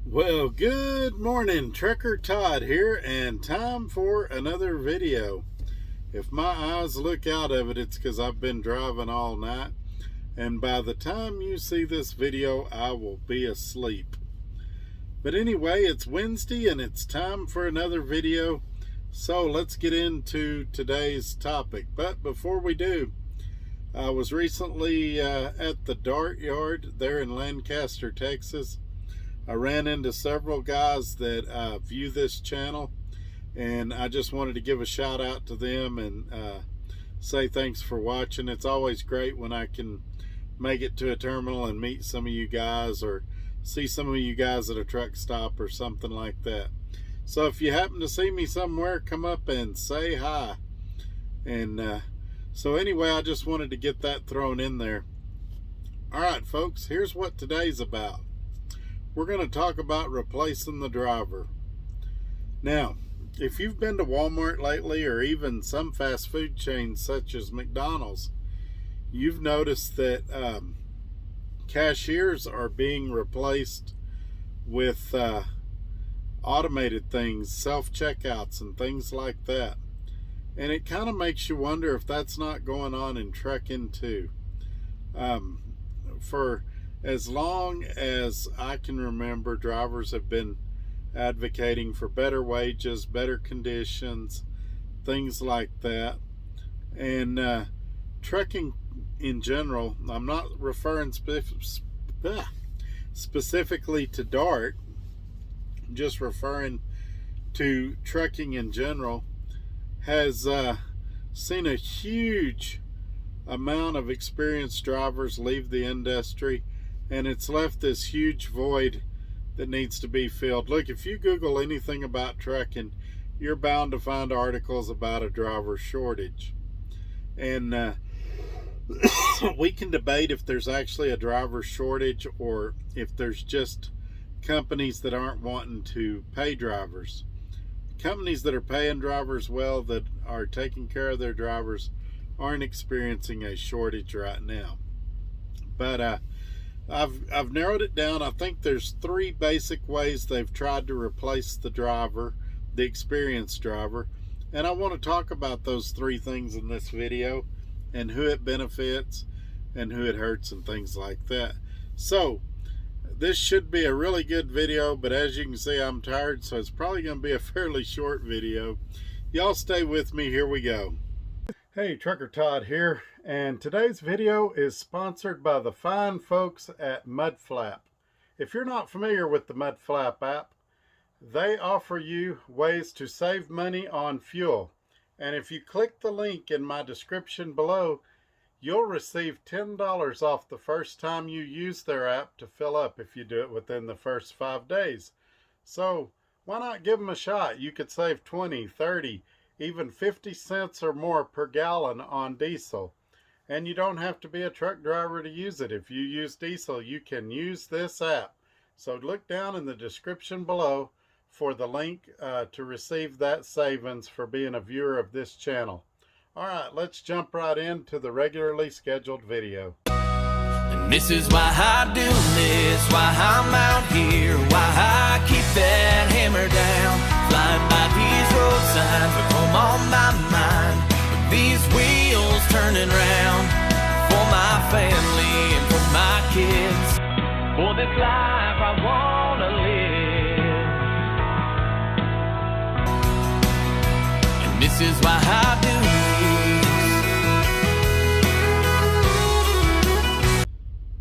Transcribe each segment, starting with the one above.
Well, good morning. Trucker Todd here, and time for another video. If my eyes look out of it, it's because I've been driving all night, and by the time you see this video, I will be asleep. But anyway, it's Wednesday, and it's time for another video, so let's get into today's topic. But before we do, I was recently at the Dart Yard there in Lancaster, Texas. I ran into several guys that view this channel, and I just wanted to give a shout out to them and say thanks for watching. It's always great when I can make it to a terminal and meet some of you guys or see some of you guys at a truck stop or something like that. So if you happen to see me somewhere, come up and say hi. And so anyway, I just wanted to get that thrown in there. All right, folks, here's what today's about. We're going to talk about replacing the driver. Now, if you've been to Walmart lately, or even some fast food chains such as McDonald's, you've noticed that cashiers are being replaced with automated things, self-checkouts and things like that. And it kind of makes you wonder if that's not going on in trucking too. For as long as I can remember, drivers have been advocating for better wages, better conditions, things like that. And trucking in general, I'm not referring specifically to Dart, I'm just referring to trucking in general, has seen a huge amount of experienced drivers leave the industry. And it's left this huge void that needs to be filled. Look, if you Google anything about trucking, you're bound to find articles about a driver shortage. And we can debate if there's actually a driver shortage or if there's just companies that aren't wanting to pay drivers. Companies that are paying drivers well, that are taking care of their drivers, aren't experiencing a shortage right now. But I've narrowed it down. I think there's three basic ways they've tried to replace the driver, the experienced driver. And I want to talk about those three things in this video and who it benefits and who it hurts and things like that. So this should be a really good video, but as you can see, I'm tired, so it's probably going to be a fairly short video. Y'all stay with me. Here we go. Hey, Trucker Todd here, and today's video is sponsored by the fine folks at Mudflap. If you're not familiar with the Mudflap app, they offer you ways to save money on fuel. And if you click the link in my description below, you'll receive $10 off the first time you use their app to fill up if you do it within the first 5 days. So why not give them a shot? You could save 20, 30, even 50 cents or more per gallon on diesel. And you don't have to be a truck driver to use it. If you use diesel, you can use this app. So look down in the description below for the link to receive that savings for being a viewer of this channel. All right, let's jump right into the regularly scheduled video. And this is why I do this, why I'm out here, why I keep that hammer down. Flying by these road signs with home on my mind, with these wheels turning round for my family and for my kids, for this life I wanna live. And this is why I do this.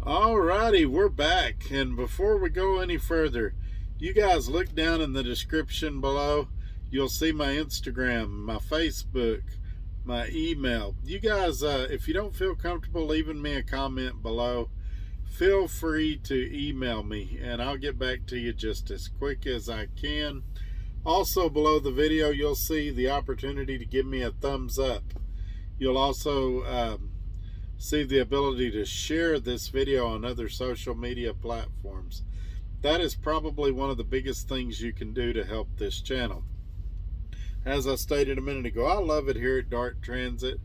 Alrighty, we're back, and before we go any further, you guys look down in the description below. You'll see my Instagram, my Facebook, my email. You guys, if you don't feel comfortable leaving me a comment below, feel free to email me, and I'll get back to you just as quick as I can. Also, below the video, you'll see the opportunity to give me a thumbs up. You'll also see the ability to share this video on other social media platforms. That is probably one of the biggest things you can do to help this channel. As I stated a minute ago, I love it here at Dart Transit.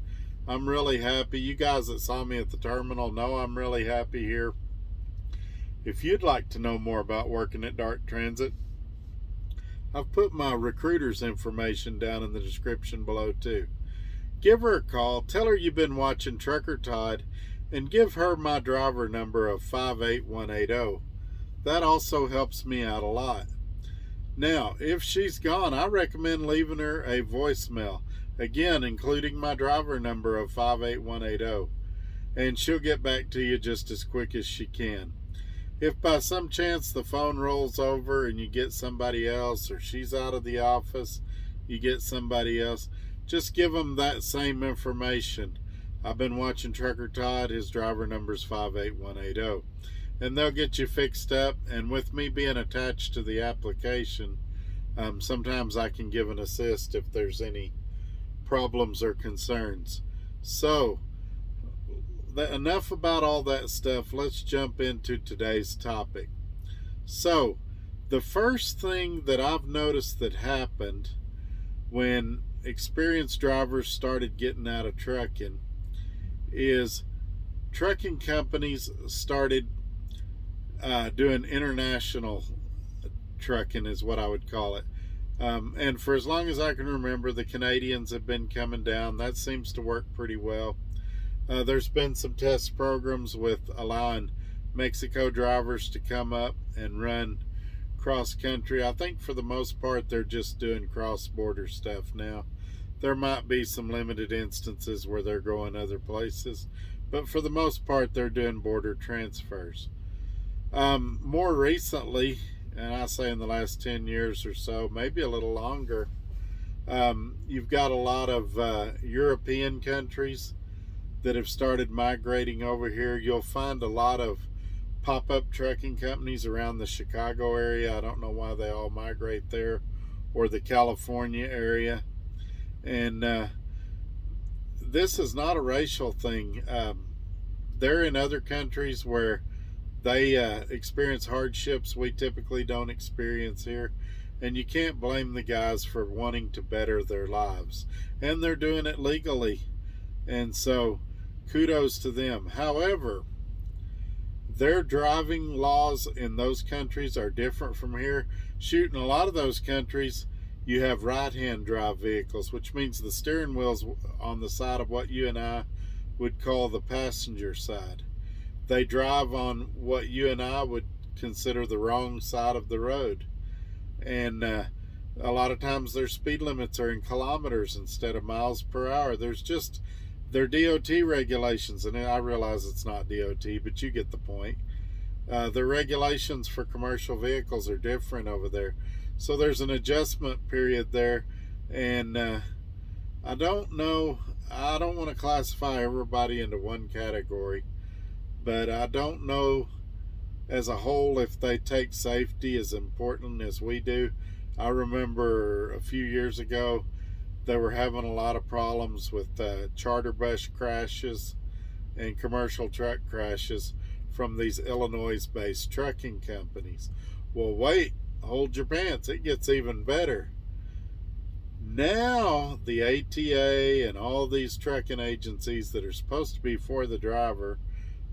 I'm really happy. You guys that saw me at the terminal know I'm really happy here. If you'd like to know more about working at Dark Transit, I've put my recruiter's information down in the description below too. Give her a call, tell her you've been watching Trucker Todd, and give her my driver number of 58180. That also helps me out a lot. Now, if she's gone, I recommend leaving her a voicemail, again, including my driver number of 58180, and she'll get back to you just as quick as she can. If by some chance the phone rolls over and you get somebody else, or she's out of the office, you get somebody else, just give them that same information. I've been watching Trucker Todd, his driver number's 58180. And they'll get you fixed up, and with me being attached to the application, sometimes I can give an assist if there's any problems or concerns. So, enough about all that stuff. Let's jump into today's topic. So, the first thing that I've noticed that happened when experienced drivers started getting out of trucking is trucking companies started doing international trucking, is what I would call it. And for as long as I can remember, the Canadians have been coming down. That seems to work pretty well. There's been some test programs with allowing Mexico drivers to come up and run cross country. I think for the most part they're just doing cross-border stuff now. There might be some limited instances where they're going other places, but for the most part they're doing border transfers. More recently, and I say in the last 10 years or so, maybe a little longer, you've got a lot of European countries that have started migrating over here. You'll find a lot of pop-up trucking companies around the Chicago area. I don't know why they all migrate there, or the California area. And this is not a racial thing. They're in other countries where they experience hardships we typically don't experience here, and you can't blame the guys for wanting to better their lives, and they're doing it legally, and so kudos to them. However, their driving laws in those countries are different from here. Shoot, in a lot of those countries you have right-hand drive vehicles, which means the steering wheel's on the side of what you and I would call the passenger side. They drive on what you and I would consider the wrong side of the road. And a lot of times their speed limits are in kilometers instead of miles per hour. They're DOT regulations, and I realize it's not DOT, but you get the point. The regulations for commercial vehicles are different over there. So there's an adjustment period there, and I don't know, I don't want to classify everybody into one category, but I don't know as a whole if they take safety as important as we do. I remember a few years ago they were having a lot of problems with charter bus crashes and commercial truck crashes from these Illinois-based trucking companies. Well, wait, hold your pants, it gets even better. Now the ATA and all these trucking agencies that are supposed to be for the driver,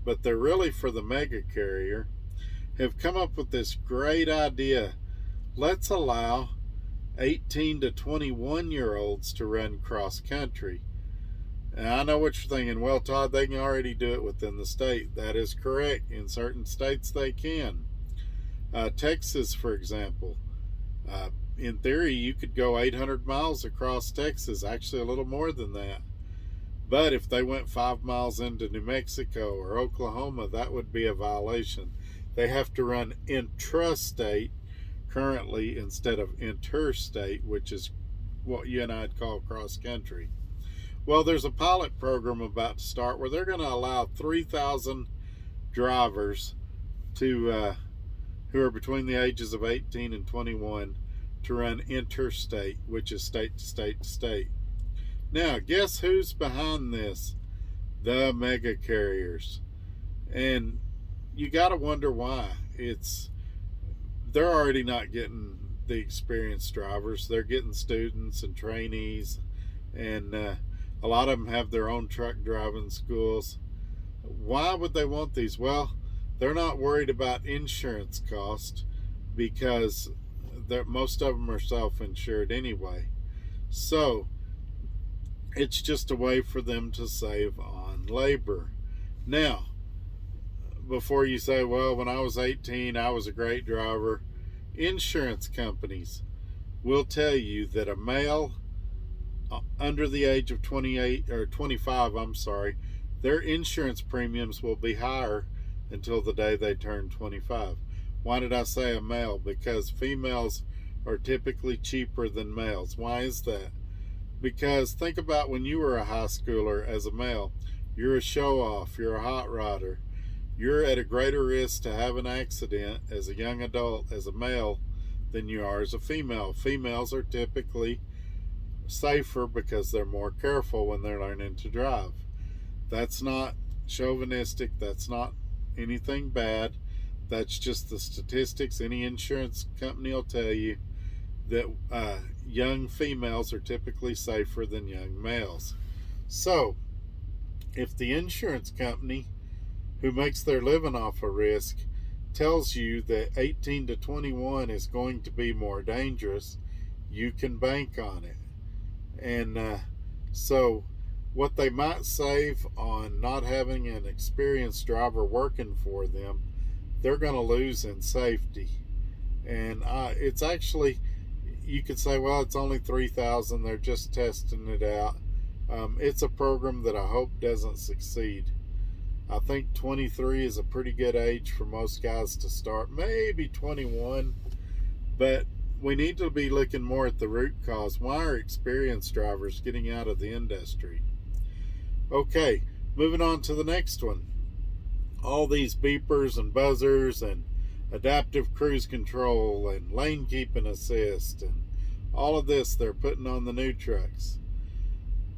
but they're really for the mega carrier, have come up with this great idea. Let's allow 18 to 21 year olds to run cross country. And I know what you're thinking, well, Todd, they can already do it within the state. That is correct. In certain states they can. Texas, for example, in theory you could go 800 miles across Texas, actually a little more than that. But if they went 5 miles into New Mexico or Oklahoma, that would be a violation. They have to run intrastate currently instead of interstate, which is what you and I'd call cross country. Well, there's a pilot program about to start where they're going to allow 3,000 drivers to who are between the ages of 18 and 21 to run interstate, which is state to state to state. Now, guess who's behind this? The mega carriers. And you got to wonder why. They're already not getting the experienced drivers. They're getting students and trainees, and a lot of them have their own truck driving schools. Why would they want these? Well, They're not worried about insurance cost because most of them are self-insured anyway. So it's just a way for them to save on labor. Now, before you say, well, when I was 18, I was a great driver, insurance companies will tell you that a male under the age of 28 or 25, their insurance premiums will be higher until the day they turn 25. Why did I say a male? Because females are typically cheaper than males. Why is that? Because think about when you were a high schooler as a male. You're a show-off. You're a hot rodder. You're at a greater risk to have an accident as a young adult, as a male, than you are as a female. Females are typically safer because they're more careful when they're learning to drive. That's not chauvinistic. That's not anything bad. That's just the statistics. Any insurance company will tell you that young females are typically safer than young males. So, if the insurance company who makes their living off a risk tells you that 18 to 21 is going to be more dangerous, you can bank on it. And so what they might save on not having an experienced driver working for them, they're going to lose in safety. And it's actually, you could say, well, it's only $3,000. They're just testing it out. It's a program that I hope doesn't succeed. I think 23 is a pretty good age for most guys to start, maybe 21, but we need to be looking more at the root cause. Why are experienced drivers getting out of the industry? Okay, moving on to the next one. All these beepers and buzzers and adaptive cruise control and lane keeping assist and all of this they're putting on the new trucks.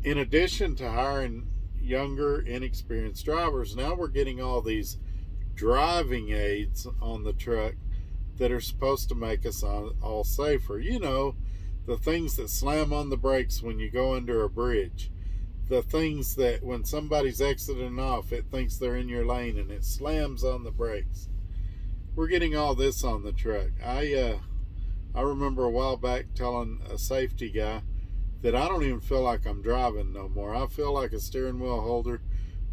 In addition to hiring younger, inexperienced drivers, now we're getting all these driving aids on the truck that are supposed to make us all safer. You know, the things that slam on the brakes when you go under a bridge. The things that when somebody's exiting off, it thinks they're in your lane and it slams on the brakes. We're getting all this on the truck. I remember a while back telling a safety guy that I don't even feel like I'm driving no more. I feel like a steering wheel holder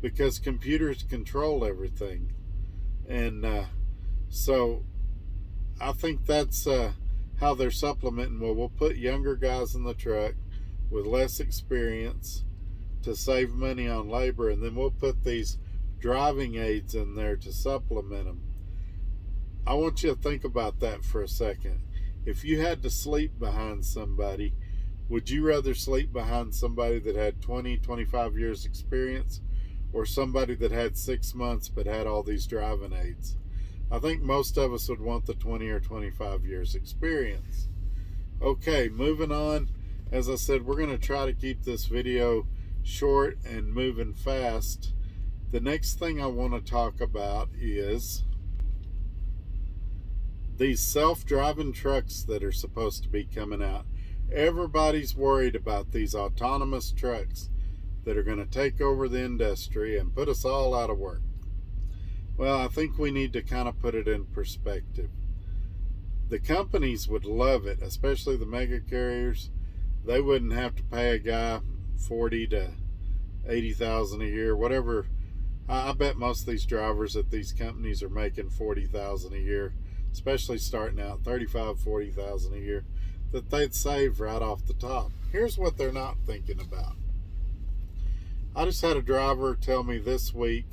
because computers control everything. And so I think that's how they're supplementing. Well, we'll put younger guys in the truck with less experience to save money on labor, and then we'll put these driving aids in there to supplement them. I want you to think about that for a second. If you had to sleep behind somebody, would you rather sleep behind somebody that had 20, 25 years experience or somebody that had 6 months but had all these driving aids? I think most of us would want the 20 or 25 years experience. Okay, moving on. As I said, we're going to try to keep this video short and moving fast. The next thing I want to talk about is these self-driving trucks that are supposed to be coming out. Everybody's worried about these autonomous trucks that are going to take over the industry and put us all out of work. Well, I think we need to kind of put it in perspective. The companies would love it, especially the mega carriers. They wouldn't have to pay a guy $40,000 to $80,000 a year, whatever. I bet most of these drivers at these companies are making $40,000 a year, especially starting out $35,000, $40,000 a year, that they'd save right off the top. Here's what they're not thinking about. I just had a driver tell me this week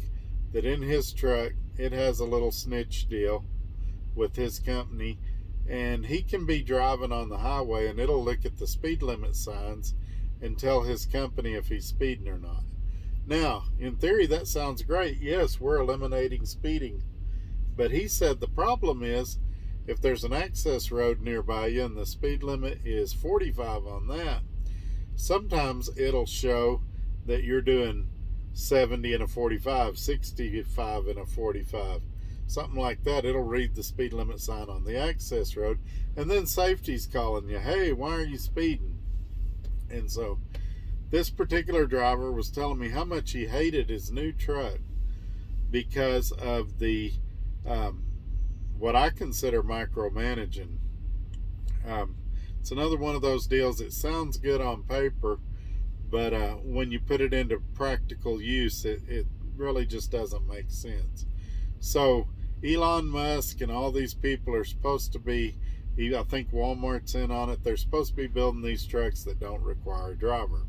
that in his truck, it has a little snitch deal with his company, and he can be driving on the highway and it'll look at the speed limit signs and tell his company if he's speeding or not. Now, in theory, that sounds great. Yes, we're eliminating speeding. But he said the problem is if there's an access road nearby you and the speed limit is 45 on that, sometimes it'll show that you're doing 70 in a 45, 65 in a 45, something like that. It'll read the speed limit sign on the access road, and then safety's calling you, hey, why are you speeding? And so this particular driver was telling me how much he hated his new truck because of the what I consider micromanaging. It's another one of those deals. It sounds good on paper, but when you put it into practical use, it really just doesn't make sense. So Elon Musk and all these people are supposed to be, I think Walmart's in on it, they're supposed to be building these trucks that don't require a driver.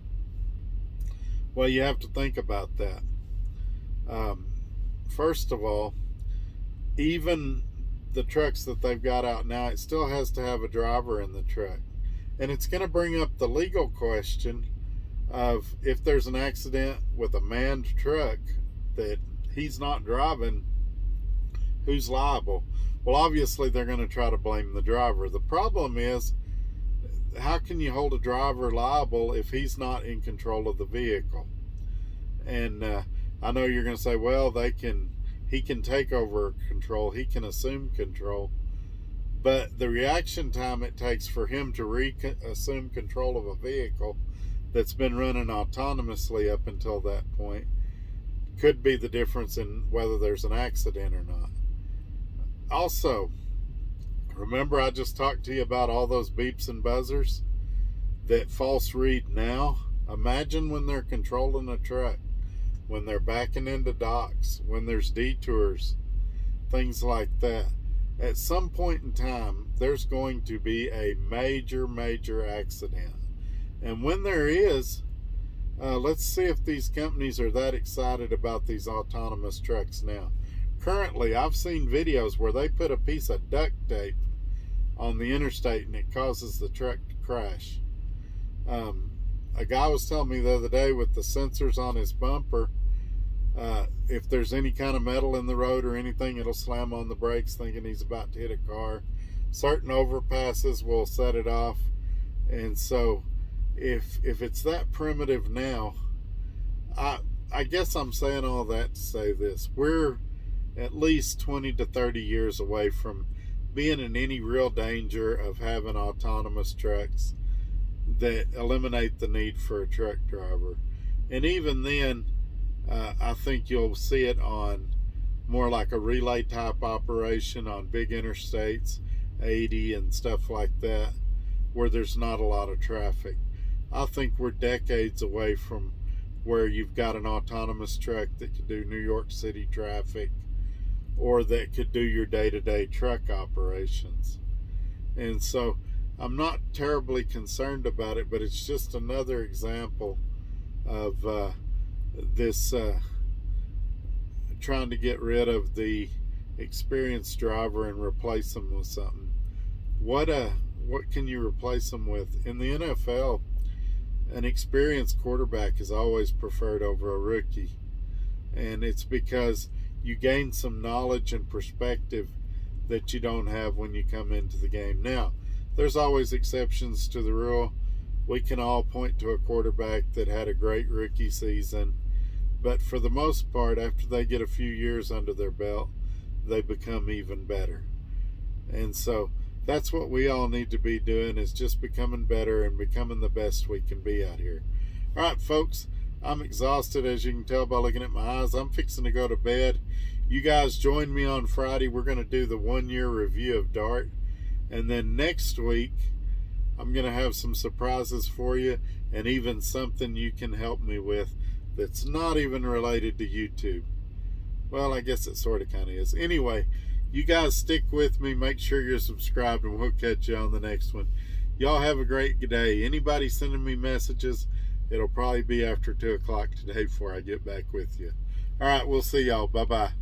Well, you have to think about that. First of all, even the trucks that they've got out now, it still has to have a driver in the truck. And it's going to bring up the legal question of, if there's an accident with a manned truck that he's not driving, who's liable? Well, obviously they're going to try to blame the driver. The problem is, how can you hold a driver liable if he's not in control of the vehicle? And I know you're going to say, well, he can take over control, he can assume control, but the reaction time it takes for him to assume control of a vehicle that's been running autonomously up until that point could be the difference in whether there's an accident or not. Also, remember I just talked to you about all those beeps and buzzers that false read now? Imagine when they're controlling a truck, when they're backing into docks, when there's detours, things like that. At some point in time, there's going to be a major accident. And when there is, let's see if these companies are that excited about these autonomous trucks now. Currently, I've seen videos where they put a piece of duct tape on the interstate and it causes the truck to crash. A guy was telling me the other day, with the sensors on his bumper, if there's any kind of metal in the road or anything, it'll slam on the brakes thinking he's about to hit a car. Certain overpasses will set it off. And so if it's that primitive now, I guess I'm saying all that to say this: we're at least 20 to 30 years away from being in any real danger of having autonomous trucks that eliminate the need for a truck driver. And even then, I think you'll see it on more like a relay type operation on big interstates, 80 and stuff like that, where there's not a lot of traffic. I think we're decades away from where you've got an autonomous truck that could do New York City traffic, or that could do your day-to-day truck operations. And so I'm not terribly concerned about it, but it's just another example of this trying to get rid of the experienced driver and replace them with something. What can you replace them with? In the NFL, an experienced quarterback is always preferred over a rookie, and it's because you gain some knowledge and perspective that you don't have when you come into the game. Now, there's always exceptions to the rule. We can all point to a quarterback that had a great rookie season, but for the most part, after they get a few years under their belt, they become even better. And so that's what we all need to be doing, is just becoming better and becoming the best we can be out here. All right, folks, I'm exhausted, as you can tell by looking at my eyes. I'm fixing to go to bed. You guys join me on Friday. We're going to do the 1-year review of Dart. And then next week, I'm going to have some surprises for you, and even something you can help me with that's not even related to YouTube. Well, I guess it sort of kind of is. Anyway, you guys stick with me. Make sure you're subscribed, and we'll catch you on the next one. Y'all have a great day. Anybody sending me messages, it'll probably be after 2 o'clock today before I get back with you. All right, we'll see y'all. Bye-bye.